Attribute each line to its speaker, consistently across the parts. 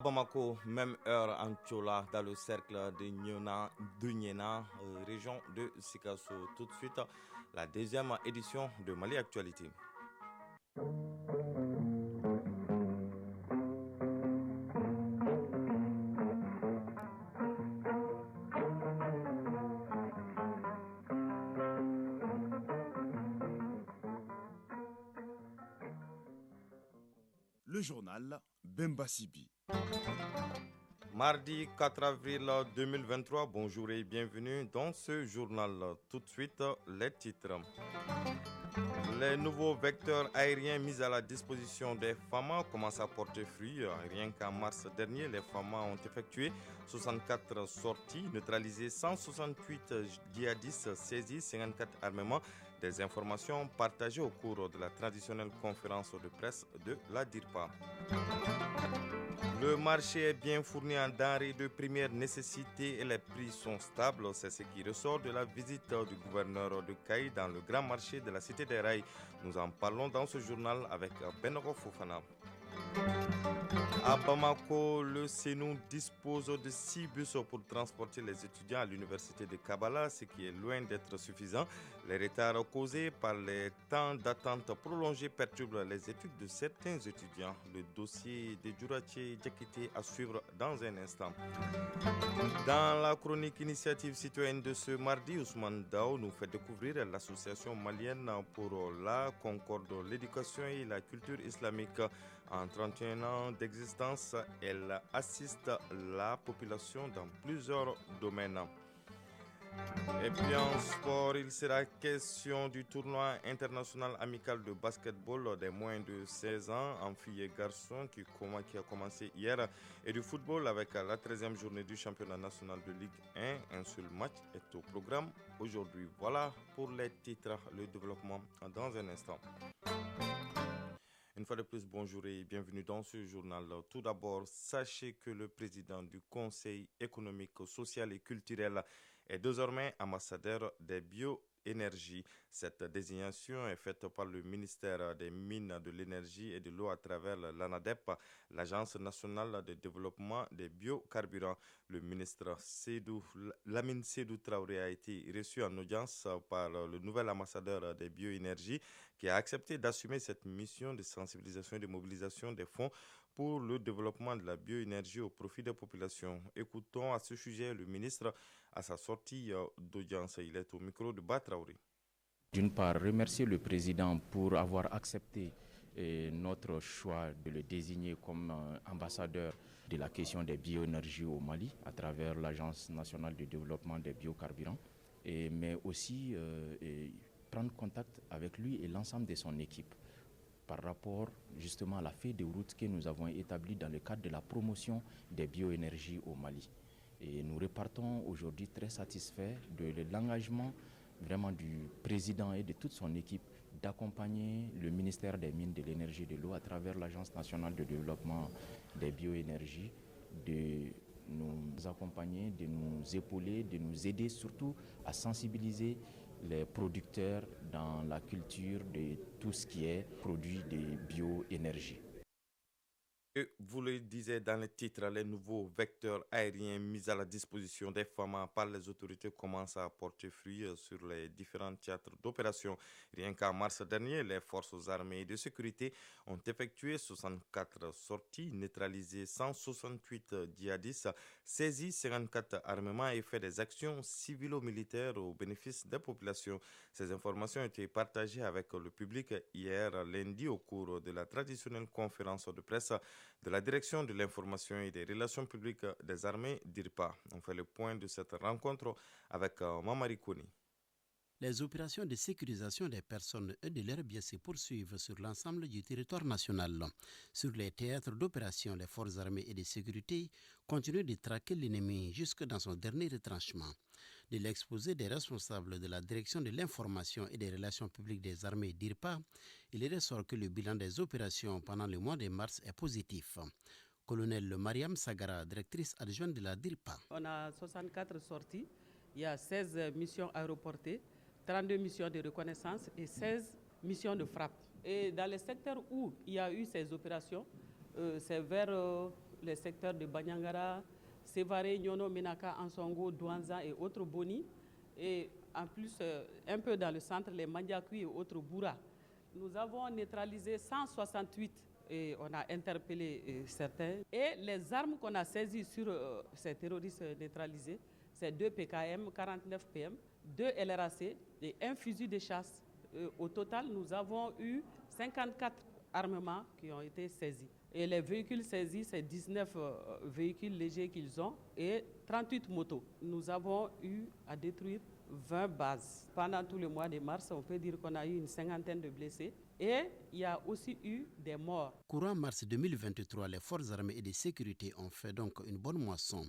Speaker 1: Bamako, même heure en Tchola, dans le cercle de Niena, région de Sikasso. Tout de suite, la deuxième édition de Mali Actualité.
Speaker 2: Le journal Bemba Sibi.
Speaker 1: Mardi 4 avril 2023, bonjour et bienvenue dans ce journal. Tout de suite, les titres. Les nouveaux vecteurs aériens mis à la disposition des FAMA commencent à porter fruit. Rien qu'en mars dernier, les FAMA ont effectué 64 sorties, neutralisé 168 djihadistes, saisi 54 armements. Des informations partagées au cours de la traditionnelle conférence de presse de la DIRPA. Le marché est bien fourni en denrées de première nécessité et les prix sont stables. C'est ce qui ressort de la visite du gouverneur de Caï dans le grand marché de la Cité des Rails. Nous en parlons dans ce journal avec Benoro Fofana. À Bamako, le CENU dispose de 6 bus pour transporter les étudiants à l'université de Kabbalah, ce qui est loin d'être suffisant. Les retards causés par les temps d'attente prolongés perturbent les études de certains étudiants. Le dossier de Djouratie Djakité à suivre dans un instant. Dans la chronique initiative citoyenne de ce mardi, Ousmane Dao nous fait découvrir l'association malienne pour la concorde, l'éducation et la culture islamique. En 31 ans d'existence, elle assiste la population dans plusieurs domaines. Et puis en sport, il sera question du tournoi international amical de basketball des moins de 16 ans en filles et garçons qui a commencé hier et du football avec la 13e journée du championnat national de Ligue 1. Un seul match est au programme aujourd'hui. Voilà pour les titres, le développement dans un instant. Une fois de plus, bonjour et bienvenue dans ce journal. Tout d'abord, sachez que le président du Conseil économique, social et culturel est désormais ambassadeur des bioénergies. Cette désignation est faite par le ministère des Mines, de l'Énergie et de l'Eau à travers l'ANADEP, l'Agence nationale de développement des biocarburants. Le ministre Lamine Sédou Traoré a été reçu en audience par le nouvel ambassadeur des bioénergies qui a accepté d'assumer cette mission de sensibilisation et de mobilisation des fonds pour le développement de la bioénergie au profit des populations. Écoutons à ce sujet le ministre à sa sortie d'audience. Il est au micro de Batraouri.
Speaker 3: D'une part, remercier le président pour avoir accepté notre choix de le désigner comme ambassadeur de la question des bioénergies au Mali à travers l'Agence nationale de développement des biocarburants, mais aussi prendre contact avec lui et l'ensemble de son équipe par rapport justement à la feuille de route que nous avons établie dans le cadre de la promotion des bioénergies au Mali. Et nous repartons aujourd'hui très satisfaits de l'engagement vraiment du président et de toute son équipe d'accompagner le ministère des Mines, de l'Énergie et de l'Eau à travers l'Agence nationale de développement des bioénergies, de nous accompagner, de nous épauler, de nous aider surtout à sensibiliser les producteurs dans la culture de tout ce qui est produit de bioénergie.
Speaker 1: Vous le disiez dans le titre, les nouveaux vecteurs aériens mis à la disposition des FAMA par les autorités commencent à porter fruit sur les différents théâtres d'opération. Rien qu'en mars dernier, les forces armées de sécurité ont effectué 64 sorties, neutralisé 168 djihadistes, saisi 54 armements et fait des actions civilo-militaires au bénéfice des populations. Ces informations ont été partagées avec le public hier lundi au cours de la traditionnelle conférence de presse de la direction de l'information et des relations publiques des armées DIRPA. On fait le point de cette rencontre avec Mamari Kouni.
Speaker 4: Les opérations de sécurisation des personnes et de leurs biens se poursuivent sur l'ensemble du territoire national. Sur les théâtres d'opération, les forces armées et de sécurité continuent de traquer l'ennemi jusque dans son dernier retranchement. De l'exposé des responsables de la direction de l'information et des relations publiques des armées DIRPA, il ressort que le bilan des opérations pendant le mois de mars est positif. Colonel Mariam Sagara, directrice adjointe de la DIRPA.
Speaker 5: On a 64 sorties, il y a 16 missions aéroportées, 32 missions de reconnaissance et 16 missions de frappe. Et dans les secteurs où il y a eu ces opérations, c'est vers les secteurs de Banyangara, Sévaré, Nyono, Menaka, Ansongo, Douanza et autres Boni. Et en plus, un peu dans le centre, les Mandiakui et autres Boura. Nous avons neutralisé 168 et on a interpellé certains. Et les armes qu'on a saisies sur ces terroristes neutralisés, c'est 2 PKM, 49 PM, 2 LRAC et un fusil de chasse. Au total, nous avons eu 54 armements qui ont été saisis. Et les véhicules saisis, c'est 19 véhicules légers qu'ils ont et 38 motos. Nous avons eu à détruire 20 bases. Pendant tout le mois de mars, on peut dire qu'on a eu une cinquantaine de blessés. Et il y a aussi eu des morts.
Speaker 4: Courant mars 2023, les forces armées et de sécurité ont fait donc une bonne moisson.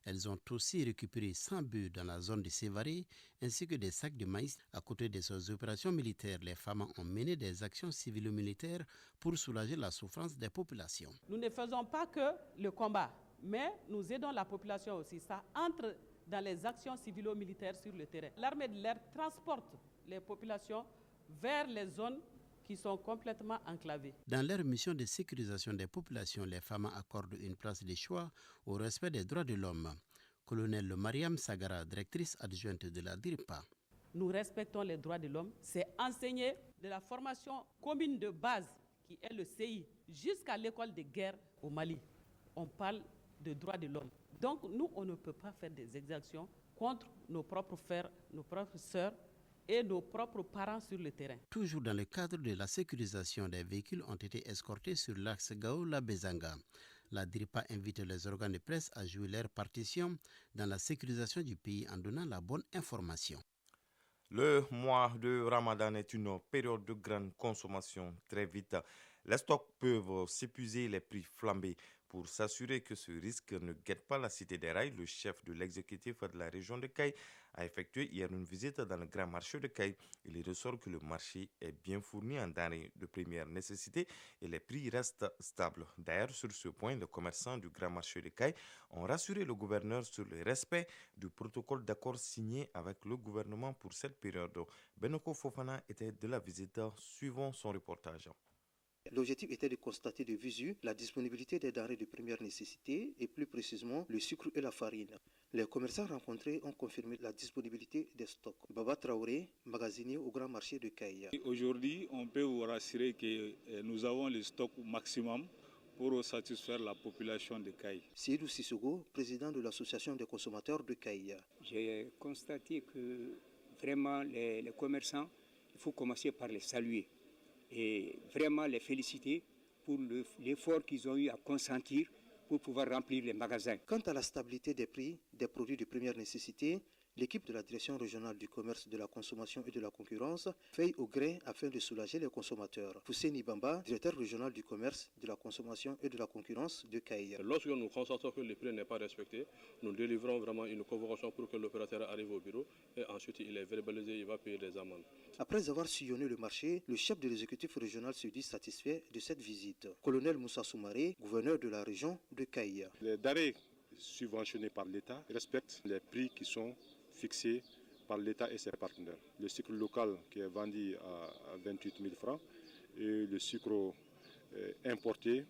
Speaker 4: Elles ont aussi récupéré 100 buts dans la zone de Sévaré, ainsi que des sacs de maïs. À côté de ces opérations militaires, les femmes ont mené des actions civilo-militaires pour soulager la souffrance des populations.
Speaker 5: Nous ne faisons pas que le combat, mais nous aidons la population aussi. Ça entre dans les actions civilo-militaires sur le terrain. L'armée de l'air transporte les populations vers les zones qui sont complètement enclavées.
Speaker 4: Dans leur mission de sécurisation des populations, les femmes accordent une place de choix au respect des droits de l'homme. Colonel Mariam Sagara, directrice adjointe de la DIRPA.
Speaker 5: Nous respectons les droits de l'homme. C'est enseigner de la formation commune de base, qui est le CI, jusqu'à l'école de guerre au Mali. On parle de droits de l'homme. Donc nous, on ne peut pas faire des exactions contre nos propres frères, nos propres sœurs, et nos propres parents sur le terrain.
Speaker 4: Toujours dans le cadre de la sécurisation, des véhicules ont été escortés sur l'axe Gaoula-Bezanga. La DIRPA invite les organes de presse à jouer leur partition dans la sécurisation du pays en donnant la bonne information.
Speaker 1: Le mois de Ramadan est une période de grande consommation. Très vite, les stocks peuvent s'épuiser, les prix flamber. Pour s'assurer que ce risque ne guette pas la cité des rails, le chef de l'exécutif de la région de Caille a effectué hier une visite dans le grand marché de Caille. Il ressort que le marché est bien fourni en denrées de première nécessité et les prix restent stables. D'ailleurs, sur ce point, les commerçants du grand marché de Caille ont rassuré le gouverneur sur le respect du protocole d'accord signé avec le gouvernement pour cette période. Benoko Fofana était de la visite, suivant son reportage.
Speaker 6: L'objectif était de constater de visu la disponibilité des denrées de première nécessité et plus précisément le sucre et la farine. Les commerçants rencontrés ont confirmé la disponibilité des stocks. Baba Traoré, magasinier au grand marché de Caïa.
Speaker 7: Aujourd'hui, on peut vous rassurer que nous avons le stock maximum pour satisfaire la population de Caïa.
Speaker 6: Seydou Sissogo, président de l'association des consommateurs de Caïa.
Speaker 8: J'ai constaté que vraiment les commerçants, il faut commencer par les saluer et vraiment les féliciter pour l'effort qu'ils ont eu à consentir pour pouvoir remplir les magasins.
Speaker 6: Quant à la stabilité des prix des produits de première nécessité, l'équipe de la direction régionale du commerce, de la consommation et de la concurrence veille au gré afin de soulager les consommateurs. Fousséni Bamba, directeur régional du commerce, de la consommation et de la concurrence de Caïa.
Speaker 9: Lorsque nous constatons que le prix n'est pas respecté, nous délivrons vraiment une convocation pour que l'opérateur arrive au bureau et ensuite il est verbalisé, il va payer des amendes.
Speaker 6: Après avoir sillonné le marché, le chef de l'exécutif régional se dit satisfait de cette visite. Colonel Moussa Soumaré, gouverneur de la région de Caïa.
Speaker 10: Les denrées subventionnées par l'État respectent les prix qui sont fixés par l'État et ses partenaires. Le sucre local qui est vendu à 28 000 francs et le sucre importé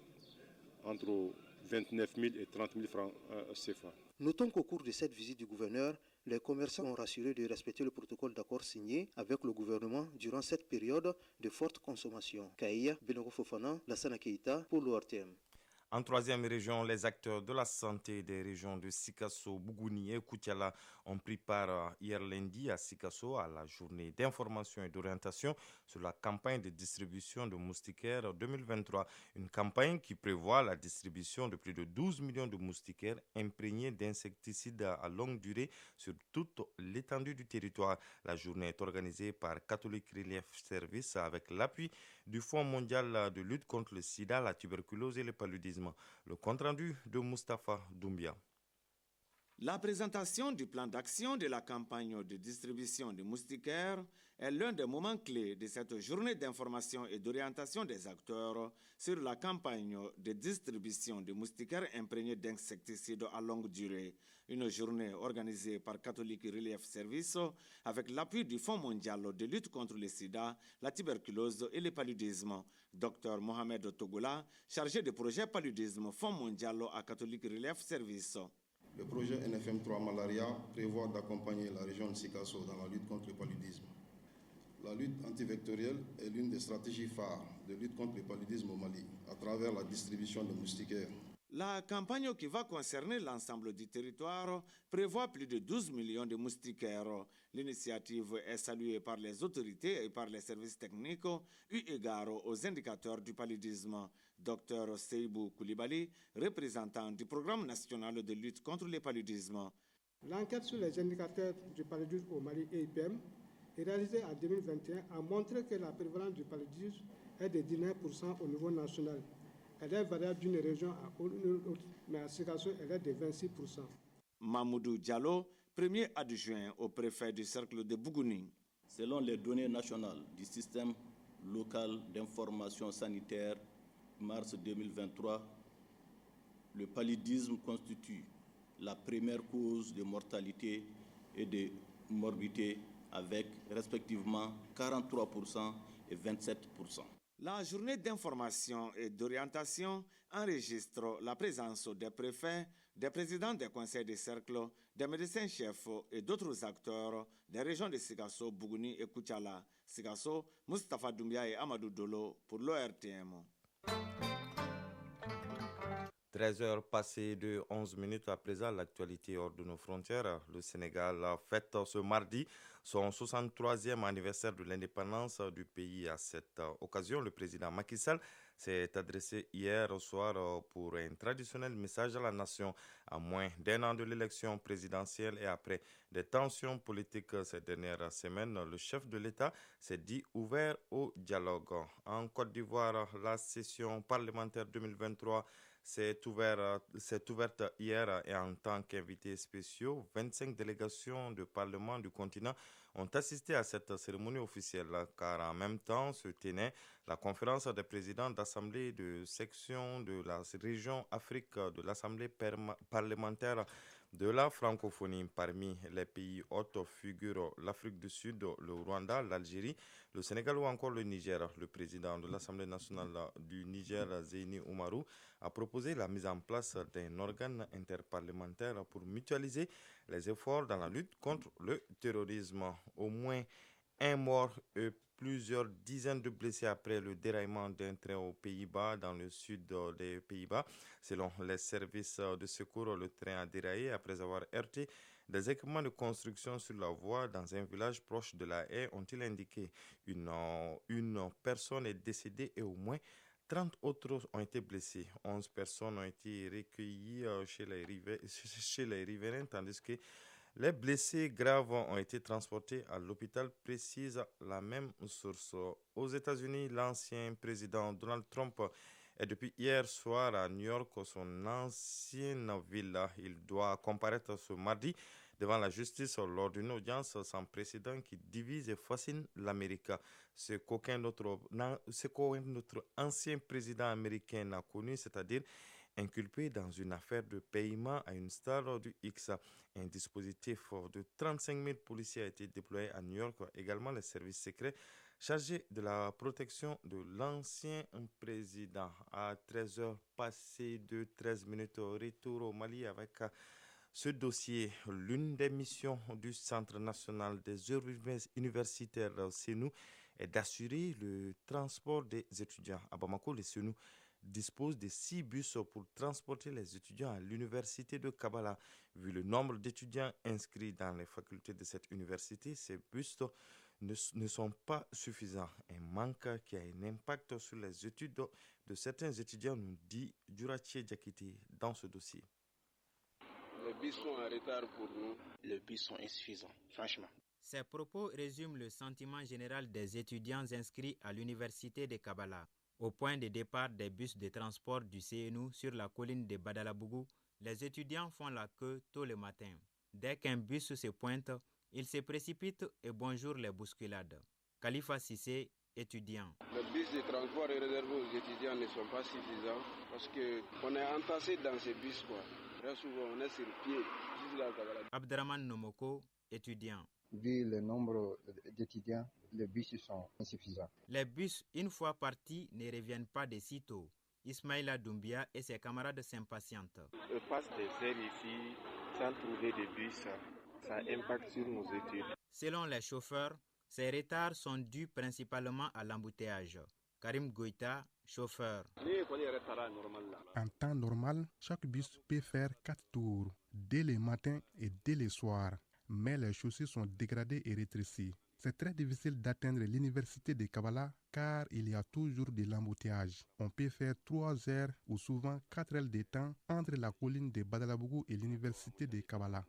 Speaker 10: entre 29 000 et 30 000 francs CFA.
Speaker 6: Notons qu'au cours de cette visite du gouverneur, les commerçants ont rassuré de respecter le protocole d'accord signé avec le gouvernement durant cette période de forte consommation. Kaïa, Benoko Fofana, Lassana Keita pour l'ORTM.
Speaker 1: En troisième région, les acteurs de la santé des régions de Sikasso, Bougouni et Koutiala ont pris part hier lundi à Sikasso à la journée d'information et d'orientation sur la campagne de distribution de moustiquaires 2023. Une campagne qui prévoit la distribution de plus de 12 millions de moustiquaires imprégnés d'insecticides à longue durée sur toute l'étendue du territoire. La journée est organisée par Catholic Relief Service avec l'appui du Fonds mondial de lutte contre le sida, la tuberculose et le paludisme. Le compte-rendu de Mustapha Doumbia.
Speaker 11: La présentation du plan d'action de la campagne de distribution de moustiquaires est l'un des moments clés de cette journée d'information et d'orientation des acteurs sur la campagne de distribution de moustiquaires imprégnés d'insecticides à longue durée. Une journée organisée par Catholic Relief Service avec l'appui du Fonds mondial de lutte contre le sida, la tuberculose et le paludisme. Dr Mohamed Togola, chargé de projet paludisme Fonds mondial à Catholic Relief Service.
Speaker 12: Le projet NFM3 Malaria prévoit d'accompagner la région de Sikasso dans la lutte contre le paludisme. La lutte antivectorielle est l'une des stratégies phares de lutte contre le paludisme au Mali, à travers la distribution de moustiquaires.
Speaker 11: La campagne qui va concerner l'ensemble du territoire prévoit plus de 12 millions de moustiquaires. L'initiative est saluée par les autorités et par les services techniques eu égard aux indicateurs du paludisme. Dr Seibou Koulibaly, représentant du Programme national de lutte contre le paludisme.
Speaker 13: L'enquête sur les indicateurs du paludisme au Mali EIPM réalisée en 2021 a montré que la prévalence du paludisme est de 19% au niveau national. Elle est variable d'une région à une autre, mais à Sikasso, elle est de 26%.
Speaker 11: Mamoudou Diallo, premier adjoint au préfet du cercle de Bougouni.
Speaker 14: Selon les données nationales du système local d'information sanitaire, mars 2023, le paludisme constitue la première cause de mortalité et de morbidité avec respectivement 43% et 27%.
Speaker 11: La journée d'information et d'orientation enregistre la présence des préfets, des présidents des conseils de cercle, des médecins-chefs et d'autres acteurs des régions de Sikasso, Bougouni et Koutiala. Sikasso, Moustapha Doumbia et Amadou Dolo pour l'ORTM.
Speaker 1: 13h passées de 11 minutes à présent, l'actualité hors de nos frontières. Le Sénégal fête ce mardi son 63e anniversaire de l'indépendance du pays. À cette occasion, le président Macky Sall s'est adressé hier soir pour un traditionnel message à la nation. À moins d'un an de l'élection présidentielle et après des tensions politiques ces dernières semaines, le chef de l'État s'est dit ouvert au dialogue. En Côte d'Ivoire, la session parlementaire 2023 s'est ouverte hier et en tant qu'invités spéciaux, 25 délégations de parlement du continent ont assisté à cette cérémonie officielle car en même temps se tenait la conférence des présidents d'assemblée de section de la région Afrique de l'Assemblée parlementaire de la francophonie. Parmi les pays hôtes figurent l'Afrique du Sud, le Rwanda, l'Algérie, le Sénégal ou encore le Niger. Le président de l'Assemblée nationale du Niger, Zeyni Oumarou, a proposé la mise en place d'un organe interparlementaire pour mutualiser les efforts dans la lutte contre le terrorisme. Au moins un mort et plusieurs dizaines de blessés après le déraillement d'un train aux Pays-Bas, dans le sud des Pays-Bas. Selon les services de secours, le train a déraillé après avoir heurté des équipements de construction sur la voie dans un village proche de La Haye, ont-ils indiqué. Une personne est décédée et au moins 30 autres ont été blessés. 11 personnes ont été recueillies chez les riverains, tandis que les blessés graves ont été transportés à l'hôpital, précise la même source. Aux États-Unis, l'ancien président Donald Trump est depuis hier soir à New York, son ancienne ville. Il doit comparaître ce mardi devant la justice lors d'une audience sans précédent qui divise et fascine l'Amérique. Ce qu'aucun autre ancien président américain n'a connu, c'est-à-dire inculpé dans une affaire de paiement à une star du X. Un dispositif de 35 000 policiers a été déployé à New York. Également, les services secrets chargés de la protection de l'ancien président. À 13h passées de 13 minutes, retour au Mali avec ce dossier. L'une des missions du Centre national des œuvres universitaires CNU est d'assurer le transport des étudiants. À Bamako, les CNU dispose de 6 bus pour transporter les étudiants à l'université de Kabala. Vu le nombre d'étudiants inscrits dans les facultés de cette université, ces bus ne sont pas suffisants. Un manque qui a un impact sur les études de certains étudiants, nous dit Duratie Diakité dans ce dossier.
Speaker 15: Les bus sont en retard pour nous. Les bus sont insuffisants, franchement.
Speaker 16: Ces propos résument le sentiment général des étudiants inscrits à l'université de Kabala. Au point de départ des bus de transport du CNU sur la colline de Badalabougou, Les étudiants font la queue tôt le matin. Dès qu'un bus se pointe, ils se précipitent et bonjour les bousculades. Khalifa Sissé, étudiant.
Speaker 15: Les bus de transport réservés aux étudiants ne sont pas suffisants parce qu'on est entassé dans ces bus. Très souvent, on est sur pied.
Speaker 16: Abdraman Nomoko, étudiant.
Speaker 17: Vu le nombre d'étudiants, les bus sont insuffisants.
Speaker 16: Les bus, une fois partis, ne reviennent pas de sitôt. Ismaïla Doumbia et ses camarades s'impatientent.
Speaker 18: On passe des heures ici sans trouver de bus. Ça impacte sur nos études.
Speaker 16: Selon les chauffeurs, ces retards sont dus principalement à l'embouteillage. Karim Goïta, chauffeur.
Speaker 19: En temps normal, chaque bus peut faire 4 tours, dès le matin et dès le soir. Mais les chaussées sont dégradées et rétrécies. C'est très difficile d'atteindre l'université de Kabala car il y a toujours de l'embouteillage. On peut faire 3 heures ou souvent 4 heures de temps entre la colline de Badalabougou et l'université de Kabala.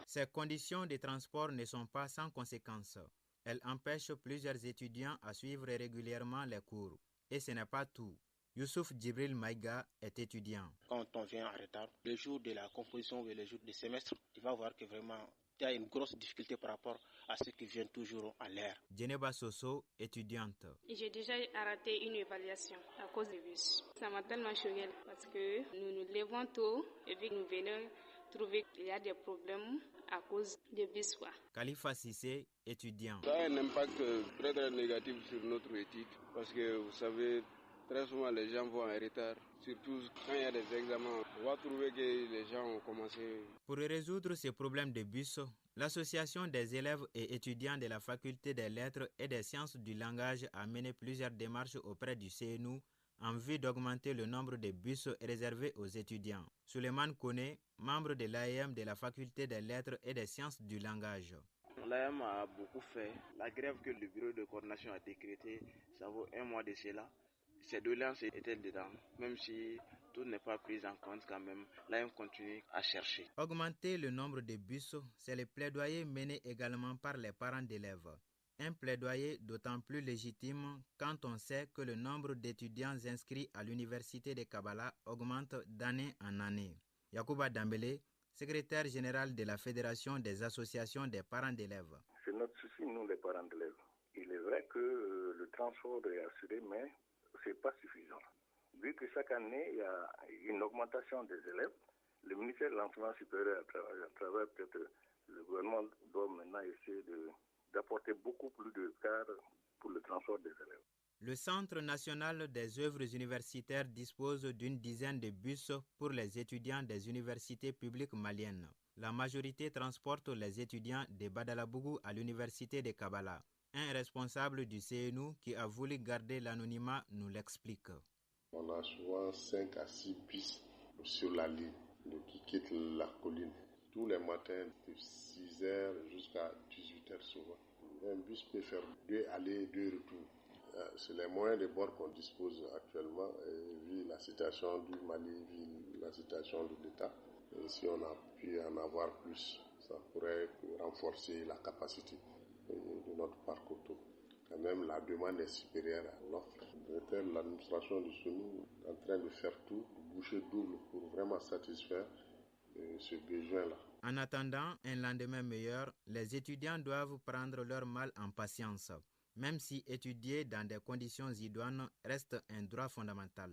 Speaker 16: Ces conditions de transport ne sont pas sans conséquences. Elles empêchent plusieurs étudiants à suivre régulièrement les cours. Et ce n'est pas tout. Youssouf Djibril Maïga est étudiant.
Speaker 20: Quand on vient en retard, le jour de la composition ou le jour du semestre, tu vas voir que vraiment il y a une grosse difficulté par rapport à ceux qui viennent toujours à l'heure.
Speaker 16: Djeneba Soso, étudiante.
Speaker 21: J'ai déjà raté une évaluation à cause du bus. Ça m'a tellement choqué parce que nous nous levons tôt et puis nous venons trouver qu'il y a des problèmes à cause du bus.
Speaker 16: Khalifa Sissé, étudiant.
Speaker 15: Ça a un impact très négatif sur notre éthique parce que vous savez, très souvent les gens vont en retard. Surtout quand il y a des examens, on va trouver que les gens ont commencé.
Speaker 16: Pour résoudre ces problèmes de bus, l'association des élèves et étudiants de la faculté des lettres et des sciences du langage a mené plusieurs démarches auprès du CNU en vue d'augmenter le nombre de bus réservés aux étudiants. Souleymane Kone, membre de l'AEM de la faculté des lettres et des sciences du langage.
Speaker 18: L'AEM a beaucoup fait. La grève que le bureau de coordination a décrétée, ça vaut 1 mois de cela. Ces doléances étaient dedans, même si tout n'est pas pris en compte quand même. L'AEM continue à chercher.
Speaker 16: Augmenter le nombre de bus, c'est le plaidoyer mené également par les parents d'élèves. Un plaidoyer d'autant plus légitime quand on sait que le nombre d'étudiants inscrits à l'université de Kabala augmente d'année en année. Yacouba Dambélé, secrétaire général de la Fédération des associations des parents d'élèves.
Speaker 22: C'est notre souci, nous les parents d'élèves. Il est vrai que le transport est assuré, mais ce n'est pas suffisant. Vu que chaque année, il y a une augmentation des élèves, le ministère de l'Enseignement supérieur, à travers peut-être le gouvernement, doit maintenant essayer d'apporter beaucoup plus de cadres pour le transport des élèves.
Speaker 16: Le Centre national des œuvres universitaires dispose d'une dizaine de bus pour les étudiants des universités publiques maliennes. La majorité transporte les étudiants de Badalabougou à l'université de Kabala. Un responsable du CNU qui a voulu garder l'anonymat nous l'explique.
Speaker 23: On a souvent 5 à 6 bus sur la ligne qui quittent la colline. Tous les matins de 6h jusqu'à 18h souvent. Un bus peut faire 2 allées, 2 retours. C'est les moyens de bord qu'on dispose actuellement, vu la situation du Mali, vu la situation de l'État. Et si on a pu en avoir plus, ça pourrait renforcer la capacité de notre parc auto. Quand même, la demande est supérieure à l'offre. L'administration du SONU est en train de faire tout, boucher double pour vraiment satisfaire ce besoin-là.
Speaker 16: En attendant un lendemain meilleur, les étudiants doivent prendre leur mal en patience, même si étudier dans des conditions idoines reste un droit fondamental.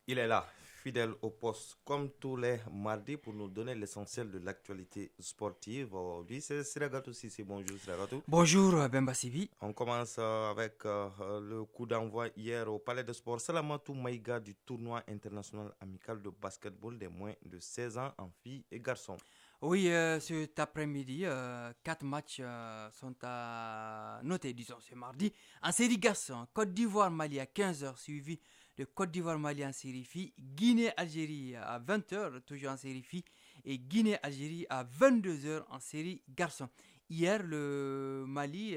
Speaker 1: Il est là, fidèle au poste, comme tous les mardis, pour nous donner l'essentiel de l'actualité sportive. Aujourd'hui, c'est Siragatou Sissi. Bonjour Siragatou.
Speaker 24: Bonjour Bemba Sibi.
Speaker 1: On commence avec le coup d'envoi hier au Palais de Sport Salamatou Maïga du tournoi international amical de basketball des moins de 16 ans en filles et garçons.
Speaker 24: Oui, cet après-midi, 4 matchs sont à noter, disons, ce mardi. En série garçons, Côte d'Ivoire-Mali à 15h, suivi de Côte d'Ivoire-Mali en série filles, Guinée-Algérie à 20h, toujours en série filles, et Guinée-Algérie à 22h en série garçons. Hier, le Mali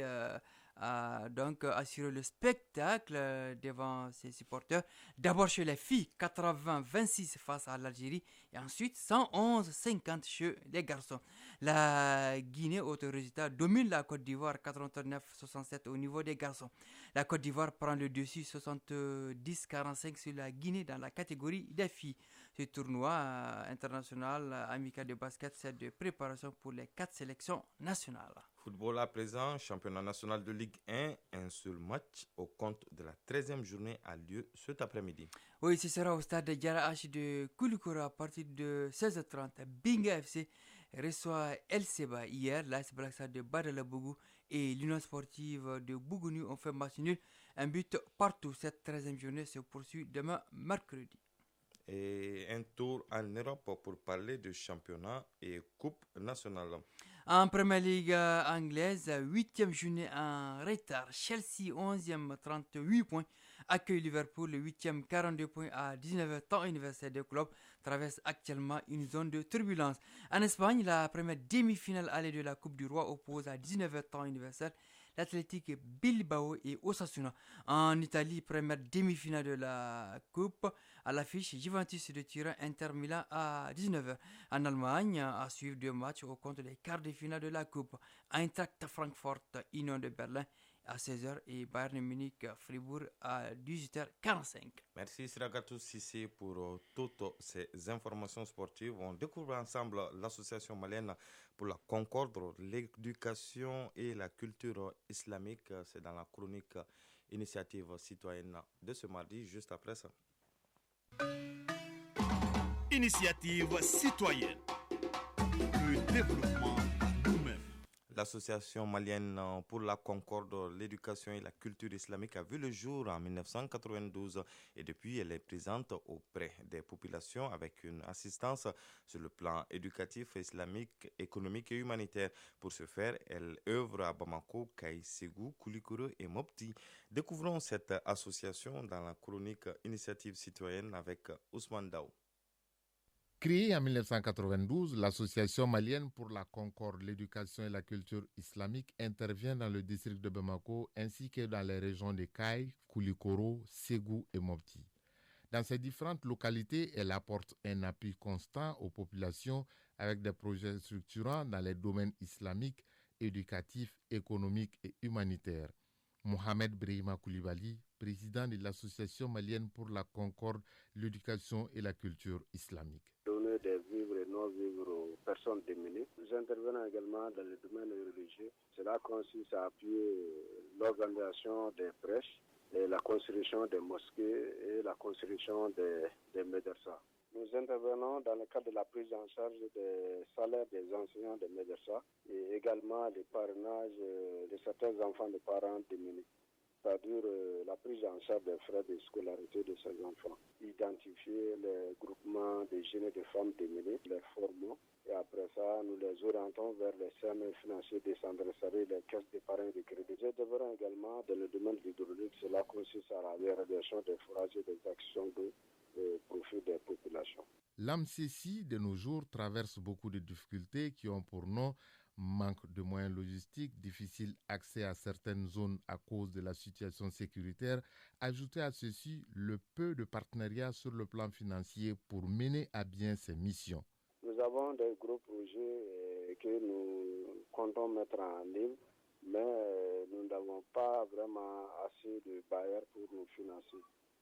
Speaker 24: a donc assuré le spectacle devant ses supporters. D'abord chez les filles, 80-26 face à l'Algérie et ensuite 111-50 chez les garçons. La Guinée, autre résultat, domine la Côte d'Ivoire 89-67 au niveau des garçons. La Côte d'Ivoire prend le dessus 70-45 sur la Guinée dans la catégorie des filles. Ce tournoi international amical de basket sert de préparation pour les 4 sélections nationales.
Speaker 1: Football à présent, championnat national de Ligue 1, un seul match au compte de la 13e journée a lieu cet après-midi.
Speaker 24: Oui, ce sera au stade de Diarra H de Koulikoro à partir de 16h30. Binga FC reçoit El Seba hier. L'AS Black Stars de Badalabougou et l'Union sportive de Bougouni ont fait match nul. Un but partout. Cette 13e journée se poursuit demain mercredi.
Speaker 1: Et un tour en Europe pour parler de championnat et coupe nationale.
Speaker 24: En Premier League anglaise, 8e journée en retard. Chelsea, 11e, 38 points. Accueille Liverpool, le 8e, 42 points à 19h, temps universel des clubs, traverse actuellement une zone de turbulence. En Espagne, la première demi-finale allée de la Coupe du Roi oppose à 19h, temps universel, l'Athletic Bilbao et Osasuna. En Italie, première demi-finale de la Coupe, à l'affiche Juventus de Turin, Inter Milan à 19h. En Allemagne, à suivre 2 matchs au compte des quarts de finale de la Coupe. Eintracht Francfort, Union de Berlin à 16h et Bayern Munich Fribourg à 18h45.
Speaker 1: Merci Siragatou Sissé pour toutes ces informations sportives. On découvre ensemble l'association malienne pour la concorde, l'éducation et la culture islamique. C'est dans la chronique initiative citoyenne de ce mardi, juste après ça.
Speaker 2: Initiative citoyenne. Le développement nous-mêmes.
Speaker 1: L'association malienne pour la concorde, l'éducation et la culture islamique a vu le jour en 1992 et depuis elle est présente auprès des populations avec une assistance sur le plan éducatif, islamique, économique et humanitaire. Pour ce faire, elle œuvre à Bamako, Kaï, Ségou, Koulikoro et Mopti. Découvrons cette association dans la chronique initiative citoyenne avec Ousmane Daou.
Speaker 3: Créée en 1992, l'Association malienne pour la concorde, l'éducation et la culture islamique intervient dans le district de Bamako ainsi que dans les régions de Kaï, Koulikoro, Ségou et Mopti. Dans ces différentes localités, elle apporte un appui constant aux populations avec des projets structurants dans les domaines islamiques, éducatifs, économiques et humanitaires. Mohamed Brahima Koulibaly, président de l'Association malienne pour la concorde, l'éducation et la culture islamique.
Speaker 4: Donner des vivres et non-vivres aux personnes démunies. Nous intervenons également dans le domaine religieux. Cela consiste à appuyer l'organisation des prêches, et la construction des mosquées et la construction des médecins. Nous intervenons dans le cadre de la prise en charge des salaires des enseignants des médecins et également le parrainage de certains enfants de parents démunis. C'est-à-dire la prise en charge des frais de scolarité de ces enfants. Identifier les groupements de jeunes et de femmes démunies, les formons, et après ça, nous les orientons vers les CME financiers décentralisés, les caisses d'épargne de crédit. Nous intervenons également dans le domaine de l'hydraulique. Cela consiste à la réalisation des forages et des actions de profit des populations.
Speaker 3: L'AMCC, de nos jours, traverse beaucoup de difficultés qui ont pour nom manque de moyens logistiques, difficile accès à certaines zones à cause de la situation sécuritaire. Ajoutez à ceci le peu de partenariats sur le plan financier pour mener à bien ces missions.
Speaker 4: Nous avons des gros projets que nous comptons mettre en œuvre, mais nous n'avons pas vraiment assez de bailleurs pour nous financer.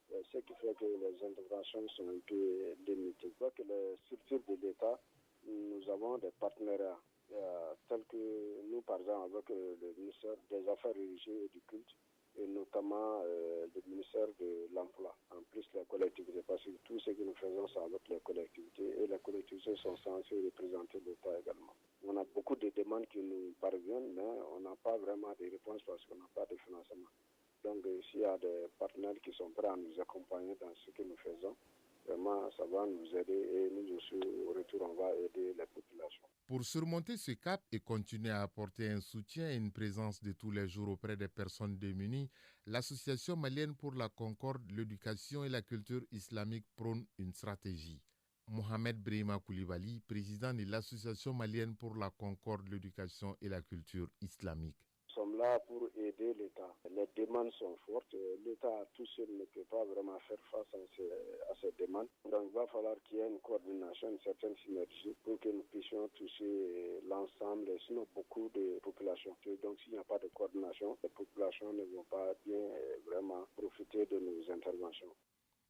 Speaker 4: Ce qui fait que les interventions sont un peu limitées. Donc les structures de l'État, nous avons des partenariats tels que nous, par exemple, avec le ministère des Affaires religieuses et du culte, et notamment le ministère de l'Emploi, en plus les collectivités, parce que tout ce que nous faisons, c'est avec les collectivités, et les collectivités sont censées représenter l'État également. On a beaucoup de demandes qui nous parviennent, mais on n'a pas vraiment de réponses parce qu'on n'a pas de financement. Donc, s'il y a des partenaires qui sont prêts à nous accompagner dans ce que nous faisons, vraiment, ça va nous aider et nous aussi, au retour, on va aider les populations.
Speaker 3: Pour surmonter ce cap et continuer à apporter un soutien et une présence de tous les jours auprès des personnes démunies, l'Association malienne pour la concorde, l'éducation et la culture islamique prône une stratégie. Mohamed Brahima Koulibaly, président de l'Association malienne pour la concorde, l'éducation et la culture islamique.
Speaker 4: Nous sommes sommes là pour aider l'État. Les demandes sont fortes. L'État tout seul ne peut pas vraiment faire face à ces demandes. Donc il va falloir qu'il y ait une coordination, une certaine synergie pour que nous puissions toucher l'ensemble, sinon beaucoup de populations. Donc s'il n'y a pas de coordination, les populations ne vont pas bien vraiment profiter de nos interventions.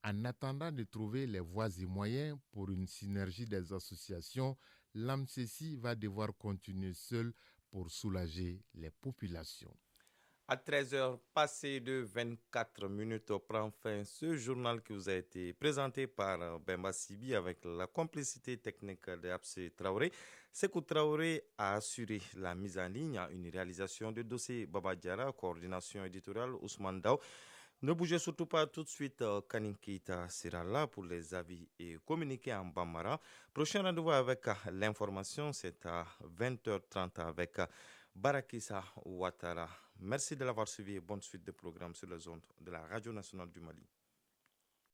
Speaker 3: En attendant de trouver les voies et moyens pour une synergie des associations, l'AMCESI va devoir continuer seul pour soulager les populations.
Speaker 1: À 13h passées de 24 minutes, prend fin ce journal qui vous a été présenté par Bemba Sibi avec la complicité technique de Abse Traoré. Sekou Traoré a assuré la mise en ligne à une réalisation de dossier Baba Diara, coordination éditoriale Ousmane Dao. Ne bougez surtout pas tout de suite, Kanin Keita sera là pour les avis et communiquer en Bambara. Prochain rendez-vous avec l'information, c'est à 20h30 avec Barakissa Ouattara. Merci de l'avoir suivi et bonne suite de programme sur les ondes de la Radio nationale du Mali.